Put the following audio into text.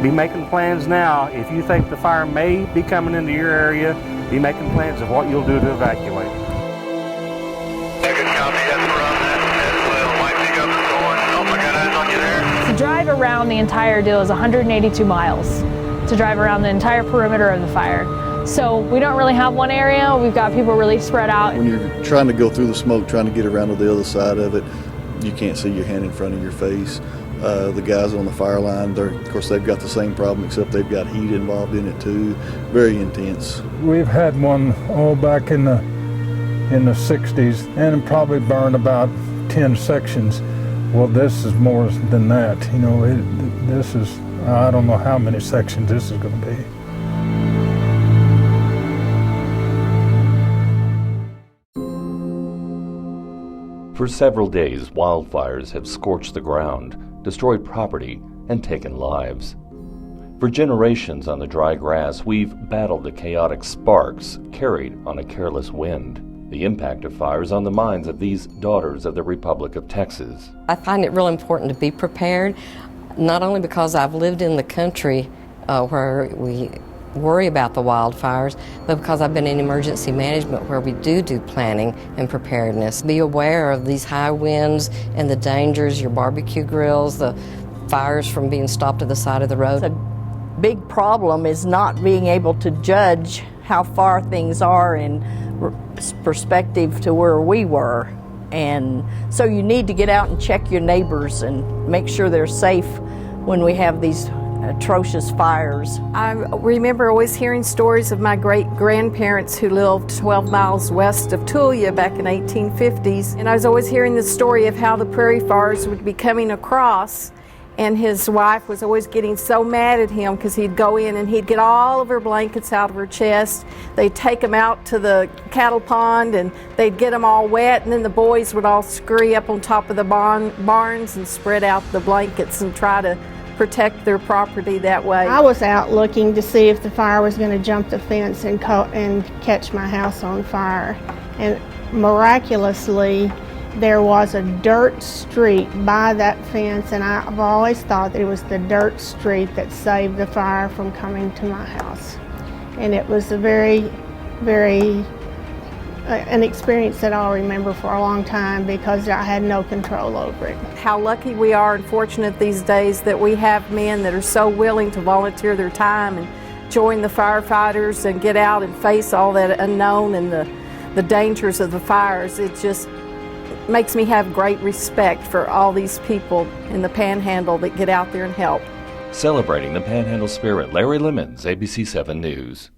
Be making plans now. If you think the fire may be coming into your area, be making plans of what you'll do to evacuate. Second copy, that's around that as well. Might pick up and going. Oh, I got eyes on you there. To drive around the entire deal is 182 miles to drive around the entire perimeter of the fire. So we don't really have one area. We've got people really spread out. When you're trying to go through the smoke, trying to get around to the other side of it, you can't see your hand in front of your face. The guys on the fire line, of course, they've got the same problem, except they've got heat involved in it too. Very intense. We've had one back in the 60s, and it probably burned about 10 sections. Well, this is more than that. You know, this is, I don't know how many sections this is going to be. For several days, wildfires have scorched the ground, destroyed property, and taken lives. For generations on the dry grass, we've battled the chaotic sparks carried on a careless wind. The impact of fires on the minds of these daughters of the Republic of Texas. I find it real important to be prepared, not only because I've lived in the country where we worry about the wildfires, but because I've been in emergency management where we do planning and preparedness. Be aware of these high winds and the dangers, your barbecue grills, the fires from being stopped to the side of the road. A big problem is not being able to judge how far things are in perspective to where we were. And so you need to get out and check your neighbors and make sure they're safe when we have these atrocious fires. I remember always hearing stories of my great-grandparents who lived 12 miles west of Tulia back in the 1850s. And I was always hearing the story of how the prairie fires would be coming across, and his wife was always getting so mad at him because he'd go in and he'd get all of her blankets out of her chest. They'd take them out to the cattle pond and they'd get them all wet, and then the boys would all scurry up on top of the barns and spread out the blankets and try to protect their property that way. I was out looking to see if the fire was going to jump the fence and catch my house on fire. And miraculously, there was a dirt street by that fence, and I've always thought that it was the dirt street that saved the fire from coming to my house. And it was a very an experience that I'll remember for a long time because I had no control over it. How lucky we are and fortunate these days that we have men that are so willing to volunteer their time and join the firefighters and get out and face all that unknown and the dangers of the fires. It just makes me have great respect for all these people in the Panhandle that get out there and help. Celebrating the Panhandle spirit, Larry Lemmons, ABC 7 News.